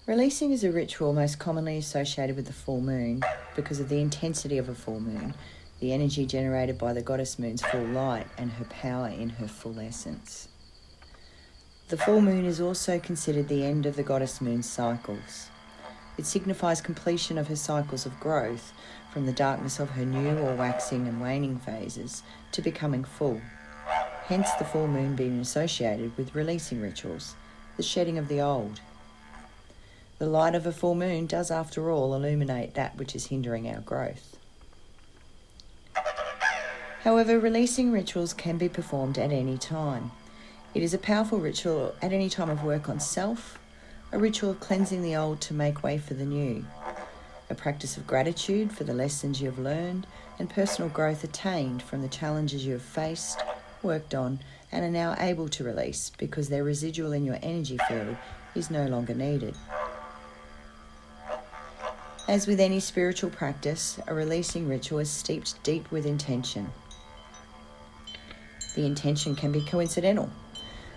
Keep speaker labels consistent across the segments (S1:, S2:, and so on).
S1: Releasing is a ritual most commonly associated with the full moon because of the intensity of a full moon, the energy generated by the goddess moon's full light, and her power in her full essence. The full moon is also considered the end of the goddess moon's cycles. It signifies completion of her cycles of growth from the darkness of her new or waxing and waning phases to becoming full. Hence the full moon being associated with releasing rituals, the shedding of the old. The light of a full moon does, after all, illuminate that which is hindering our growth. However, releasing rituals can be performed at any time. It is a powerful ritual at any time of work on self, a ritual of cleansing the old to make way for the new, a practice of gratitude for the lessons you have learned and personal growth attained from the challenges you have faced, worked on, and are now able to release because their residual in your energy field is no longer needed. As with any spiritual practice, a releasing ritual is steeped deep with intention. The intention can be coincidental.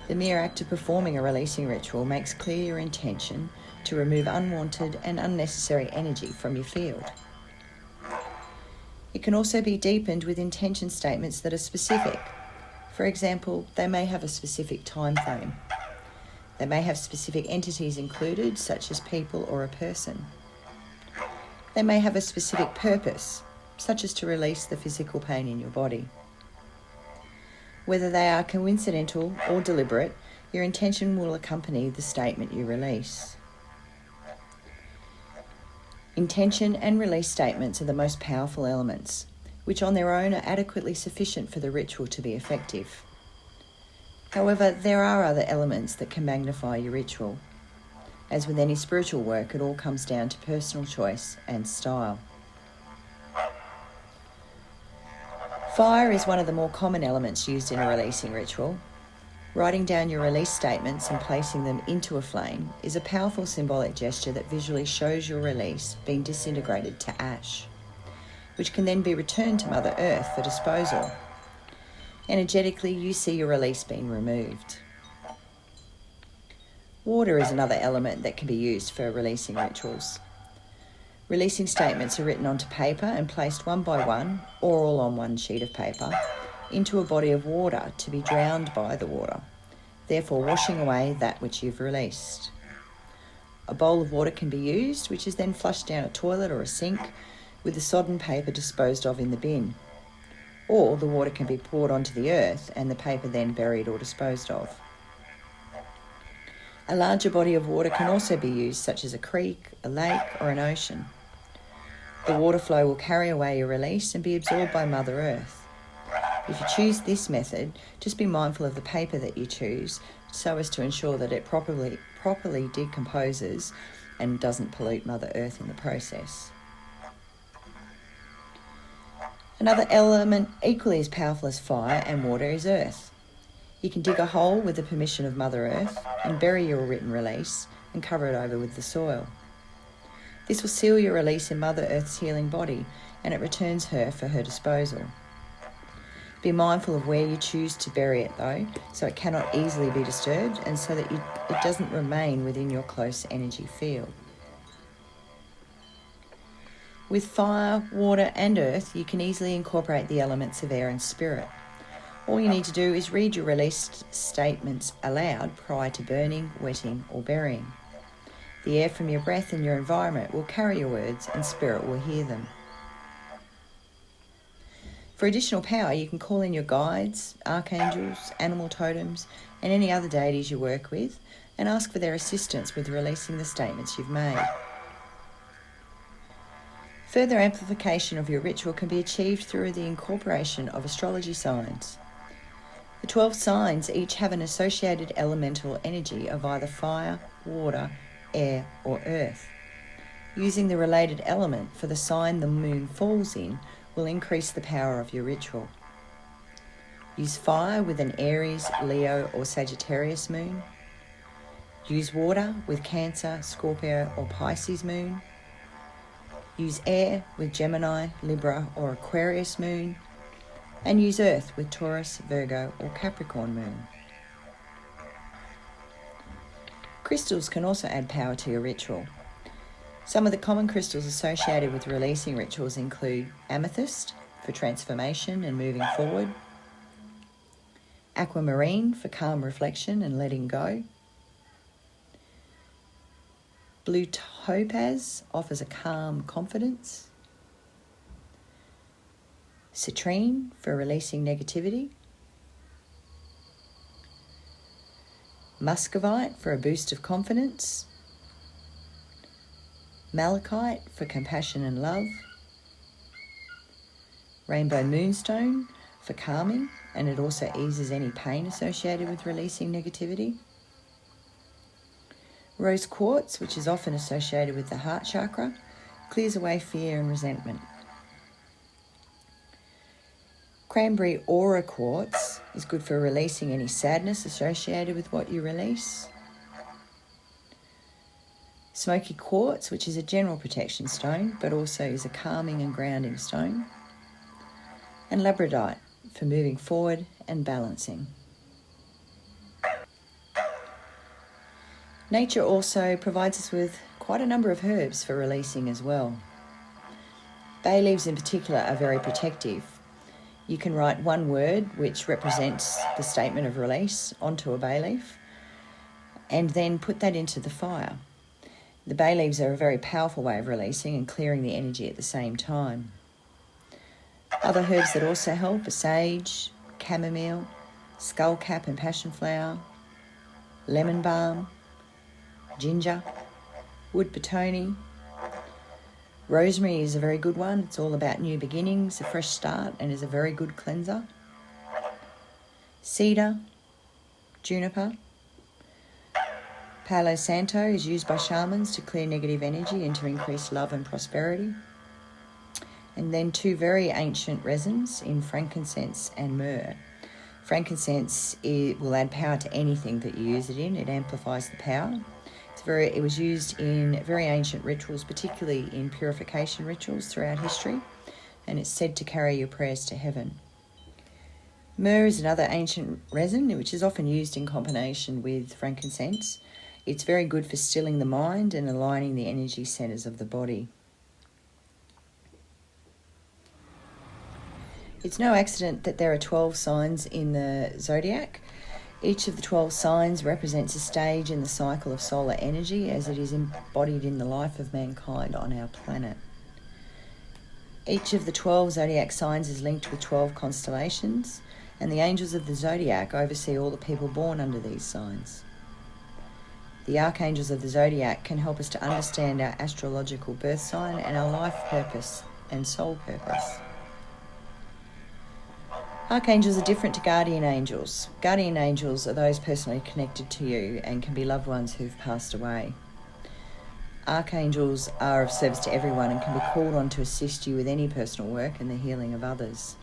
S1: The mere act of performing a releasing ritual makes clear your intention to remove unwanted and unnecessary energy from your field. It can also be deepened with intention statements that are specific. For example, they may have a specific time frame. They may have specific entities included, such as people or a person. They may have a specific purpose, such as to release the physical pain in your body. Whether they are coincidental or deliberate, your intention will accompany the statement you release. Intention and release statements are the most powerful elements, which on their own are adequately sufficient for the ritual to be effective. However, there are other elements that can magnify your ritual. As with any spiritual work, it all comes down to personal choice and style. Fire is one of the more common elements used in a releasing ritual. Writing down your release statements and placing them into a flame is a powerful symbolic gesture that visually shows your release being disintegrated to ash, which can then be returned to Mother Earth for disposal. Energetically, you see your release being removed. Water is another element that can be used for releasing rituals. Releasing statements are written onto paper and placed one by one, or all on one sheet of paper, into a body of water to be drowned by the water, therefore washing away that which you've released. A bowl of water can be used, which is then flushed down a toilet or a sink, with the sodden paper disposed of in the bin. Or the water can be poured onto the earth and the paper then buried or disposed of. A larger body of water can also be used, such as a creek, a lake, or an ocean. The water flow will carry away your release and be absorbed by Mother Earth. If you choose this method, just be mindful of the paper that you choose so as to ensure that it properly decomposes and doesn't pollute Mother Earth in the process. Another element equally as powerful as fire and water is earth. You can dig a hole with the permission of Mother Earth and bury your written release and cover it over with the soil. This will seal your release in Mother Earth's healing body, and it returns her for her disposal. Be mindful of where you choose to bury it though, so it cannot easily be disturbed and so that it doesn't remain within your close energy field. With fire, water and earth, you can easily incorporate the elements of air and spirit. All you need to do is read your released statements aloud prior to burning, wetting or burying. The air from your breath and your environment will carry your words and spirit will hear them. For additional power, you can call in your guides, archangels, animal totems and any other deities you work with and ask for their assistance with releasing the statements you've made. Further amplification of your ritual can be achieved through the incorporation of astrology signs. The 12 signs each have an associated elemental energy of either fire, water, air, or earth. Using the related element for the sign the moon falls in will increase the power of your ritual. Use fire with an Aries, Leo, or Sagittarius moon. Use water with Cancer, Scorpio, or Pisces moon. Use air with Gemini, Libra, or Aquarius moon. And use earth with Taurus, Virgo, or Capricorn moon. Crystals can also add power to your ritual. Some of the common crystals associated with releasing rituals include amethyst for transformation and moving forward, aquamarine for calm reflection and letting go, blue topaz offers a calm confidence, citrine for releasing negativity, muscovite for a boost of confidence, malachite for compassion and love, rainbow moonstone for calming, and it also eases any pain associated with releasing negativity, rose quartz, which is often associated with the heart chakra, clears away fear and resentment. Cranberry aura quartz is good for releasing any sadness associated with what you release. Smoky quartz, which is a general protection stone, but also is a calming and grounding stone. And labradorite for moving forward and balancing. Nature also provides us with quite a number of herbs for releasing as well. Bay leaves in particular are very protective. You can write one word which represents the statement of release onto a bay leaf and then put that into the fire. The bay leaves are a very powerful way of releasing and clearing the energy at the same time. Other herbs that also help are sage, chamomile, skullcap and passion flower, lemon balm, ginger, wood petone. Rosemary is a very good one. It's all about new beginnings, a fresh start, and is a very good cleanser. Cedar, juniper. Palo Santo is used by shamans to clear negative energy and to increase love and prosperity. And then two very ancient resins in frankincense and myrrh. Frankincense will add power to anything that you use it in. It amplifies the power. It was used in very ancient rituals, particularly in purification rituals throughout history, and it's said to carry your prayers to heaven. Myrrh is another ancient resin which is often used in combination with frankincense. It's very good for stilling the mind and aligning the energy centers of the body. It's no accident that there are 12 signs in the zodiac. Each of the 12 signs represents a stage in the cycle of solar energy as it is embodied in the life of mankind on our planet. Each of the 12 zodiac signs is linked with 12 constellations, and the angels of the zodiac oversee all the people born under these signs. The archangels of the zodiac can help us to understand our astrological birth sign and our life purpose and soul purpose. Archangels are different to guardian angels. Guardian angels are those personally connected to you and can be loved ones who've passed away. Archangels are of service to everyone and can be called on to assist you with any personal work and the healing of others.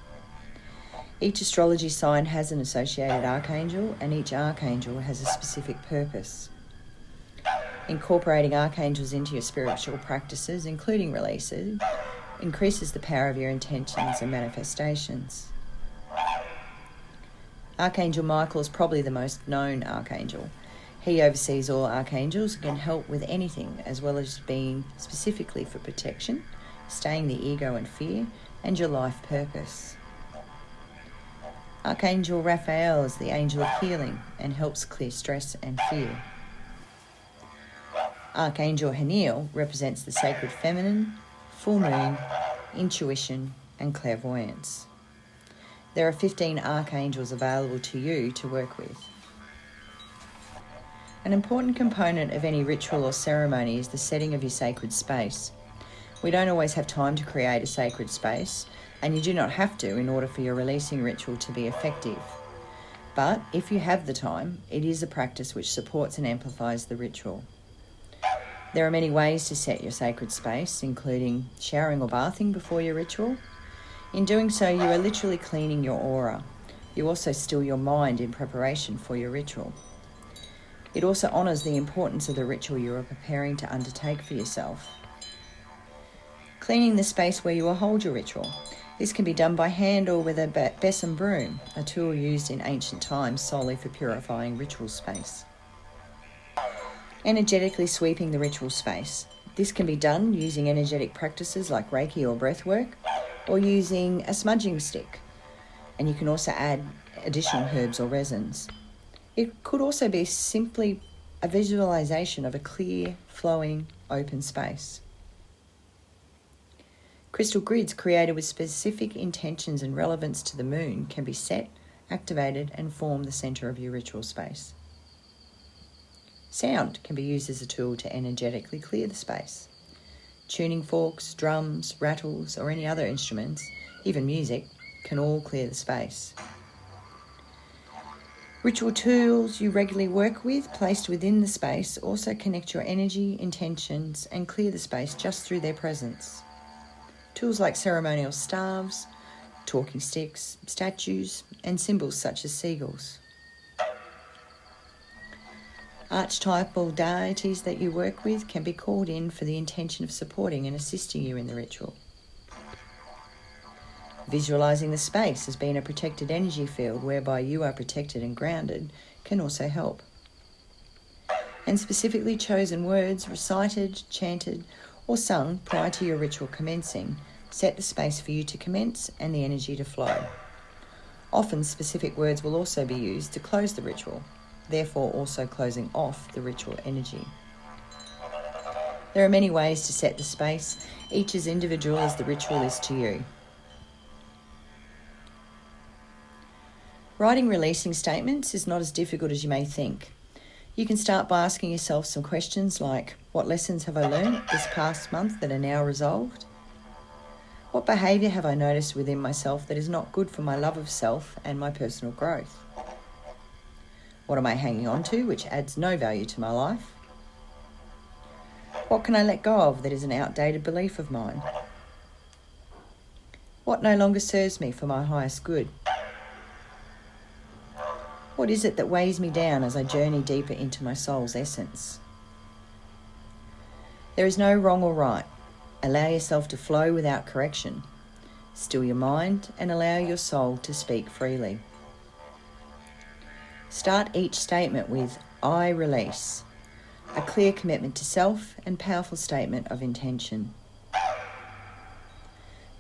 S1: Each astrology sign has an associated archangel, and each archangel has a specific purpose. Incorporating archangels into your spiritual practices, including releases, increases the power of your intentions and manifestations. Archangel Michael is probably the most known archangel. He oversees all archangels and can help with anything, as well as being specifically for protection, staying the ego and fear, and your life purpose. Archangel Raphael is the angel of healing and helps clear stress and fear. Archangel Haniel represents the sacred feminine, full moon, intuition, and clairvoyance. There are 15 archangels available to you to work with. An important component of any ritual or ceremony is the setting of your sacred space. We don't always have time to create a sacred space, and you do not have to in order for your releasing ritual to be effective. But if you have the time, it is a practice which supports and amplifies the ritual. There are many ways to set your sacred space, including showering or bathing before your ritual. In doing so, you are literally cleaning your aura. You also still your mind in preparation for your ritual. It also honours the importance of the ritual you are preparing to undertake for yourself. Cleaning the space where you will hold your ritual. This can be done by hand or with a besom broom, a tool used in ancient times solely for purifying ritual space. Energetically sweeping the ritual space. This can be done using energetic practices like Reiki or breathwork, or using a smudging stick. And you can also add additional herbs or resins. It could also be simply a visualization of a clear, flowing, open space. Crystal grids created with specific intentions and relevance to the moon can be set, activated, and form the centre of your ritual space. Sound can be used as a tool to energetically clear the space. Tuning forks, drums, rattles, or any other instruments, even music, can all clear the space. Ritual tools you regularly work with, placed within the space, also connect your energy, intentions, and clear the space just through their presence. Tools like ceremonial staves, talking sticks, statues, and symbols such as seagulls. Archetypal deities that you work with can be called in for the intention of supporting and assisting you in the ritual. Visualising the space as being a protected energy field whereby you are protected and grounded can also help. And specifically chosen words recited, chanted, or sung prior to your ritual commencing set the space for you to commence and the energy to flow. Often specific words will also be used to close the ritual, therefore also closing off the ritual energy. There are many ways to set the space, each as individual as the ritual is to you. Writing releasing statements is not as difficult as you may think. You can start by asking yourself some questions like, what lessons have I learned this past month that are now resolved? What behaviour have I noticed within myself that is not good for my love of self and my personal growth? What am I hanging on to which adds no value to my life? What can I let go of that is an outdated belief of mine? What no longer serves me for my highest good? What is it that weighs me down as I journey deeper into my soul's essence? There is no wrong or right. Allow yourself to flow without correction. Still your mind and allow your soul to speak freely. Start each statement with, I release, a clear commitment to self and powerful statement of intention.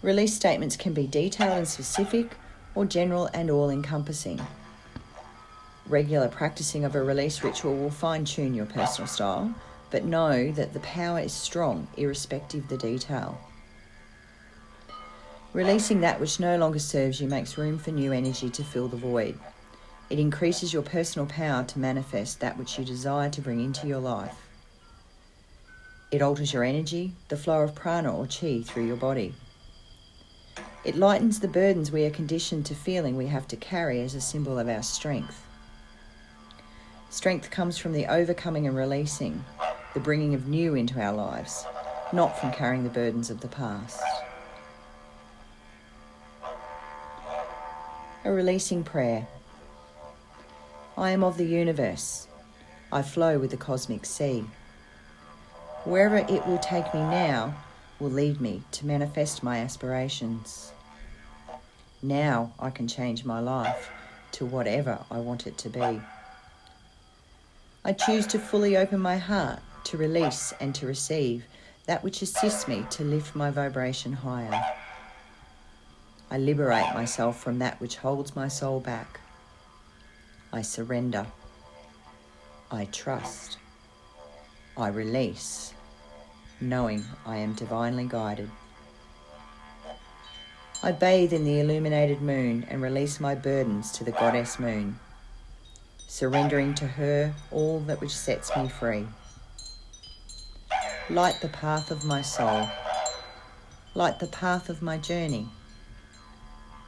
S1: Release statements can be detailed and specific or general and all-encompassing. Regular practicing of a release ritual will fine-tune your personal style, but know that the power is strong irrespective of the detail. Releasing that which no longer serves you makes room for new energy to fill the void. It increases your personal power to manifest that which you desire to bring into your life. It alters your energy, the flow of prana or chi through your body. It lightens the burdens we are conditioned to feeling we have to carry as a symbol of our strength. Strength comes from the overcoming and releasing, the bringing of new into our lives, not from carrying the burdens of the past. A releasing prayer. I am of the universe. I flow with the cosmic sea. Wherever it will take me now will lead me to manifest my aspirations. Now I can change my life to whatever I want it to be. I choose to fully open my heart to release and to receive that which assists me to lift my vibration higher. I liberate myself from that which holds my soul back. I surrender. I trust. I release, knowing I am divinely guided. I bathe in the illuminated moon and release my burdens to the goddess moon, surrendering to her all that which sets me free. Light the path of my soul. Light the path of my journey.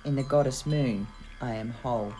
S1: In the goddess moon, I am whole.